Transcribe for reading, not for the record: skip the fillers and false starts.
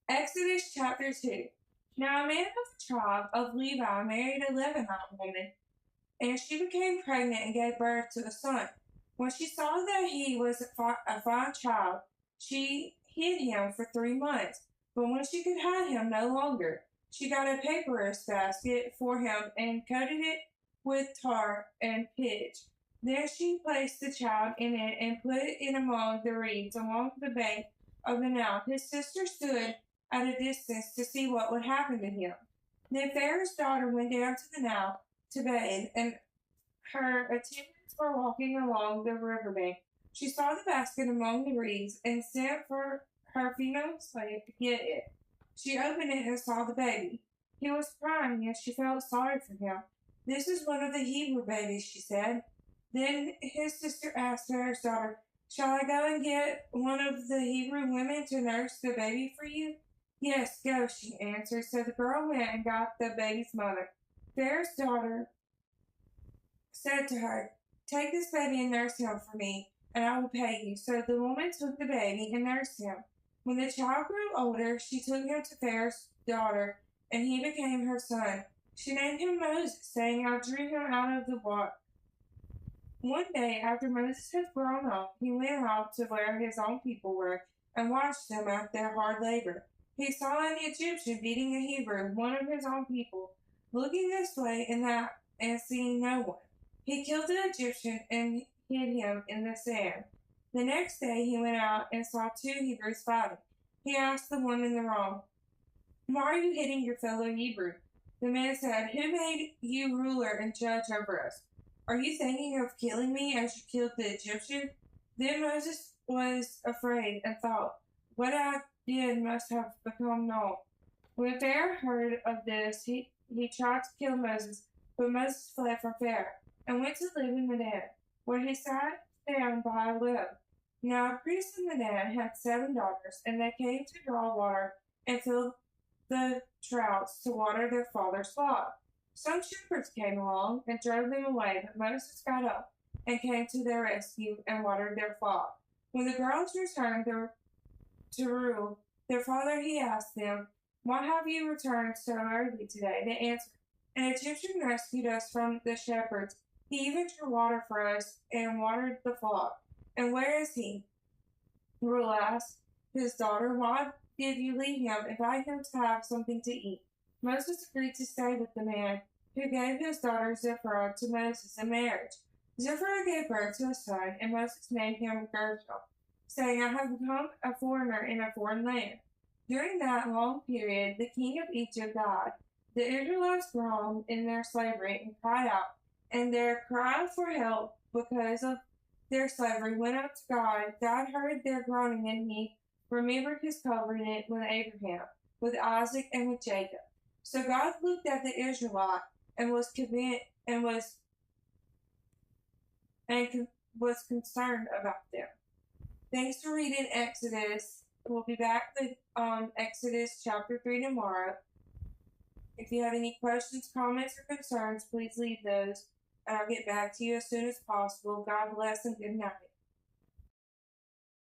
Exodus chapter 2. Now a man of the tribe of Levi married a Levite woman, and she became pregnant and gave birth to a son. When she saw that he was a fine child, she hid him for 3 months. But when she could hide him no longer, she got a papyrus basket for him and coated it with tar and pitch. Then she placed the child in it and put it in among the reeds along the bank of the Nile. His sister stood at a distance to see what would happen to him. Then Pharaoh's daughter went down to the Nile to bathe, and her attendants were walking along the riverbank. She saw the basket among the reeds and sent for her female slave to get it. She opened it and saw the baby. He was crying, and she felt sorry for him. "This is one of the Hebrew babies," she said. Then his sister asked Pharaoh's daughter, "Shall I go and get one of the Hebrew women to nurse the baby for you?" "Yes, go," she answered. So the girl went and got the baby's mother. Pharaoh's daughter said to her, "Take this baby and nurse him for me, and I will pay you." So the woman took the baby and nursed him. When the child grew older, she took him to Pharaoh's daughter, and he became her son. She named him Moses, saying, "I drew him out of the water." One day, after Moses had grown up, he went out to where his own people were and watched them at their hard labor. He saw an Egyptian beating a Hebrew, one of his own people. Looking this way and that and seeing no one, he killed the Egyptian and hid him in the sand. The next day he went out and saw 2 Hebrews fighting. He asked the one in the wrong, "Why are you hitting your fellow Hebrew?" The man said, "Who made you ruler and judge over us? Are you thinking of killing me as you killed the Egyptian?" Then Moses was afraid and thought, "What I did must have become known." When Pharaoh heard of this, he tried to kill Moses, but Moses fled from Pharaoh and went to live in Midian, where he sat down by a well. Now a priest in Midian had 7 daughters, and they came to draw water and fill the troughs to water their father's flock. Some shepherds came along and drove them away, but Moses got up and came to their rescue and watered their flock. When the girls returned to rule their father, he asked them, "Why have you returned so early today?" They answered, "An Egyptian rescued us from the shepherds. He even drew water for us and watered the flock." "And where is he?" Reuel asked his daughter. "Why did you leave him? Invite him to have something to eat." Moses agreed to stay with the man who gave his daughter Zipporah to Moses in marriage. Zipporah gave birth to a son, and Moses named him Gershom, saying, "I have become a foreigner in a foreign land." During that long period, the king of Egypt died. The Israelites groaned in their slavery and cried out, and their cry for help because of their slavery went up to God. God heard their groaning, and he remembered his covenant with Abraham, with Isaac, and with Jacob. So God looked at the Israelites and was concerned about them. Thanks for reading Exodus. We'll be back with Exodus chapter 3 tomorrow. If you have any questions, comments, or concerns, please leave those, and I'll get back to you as soon as possible. God bless and good night.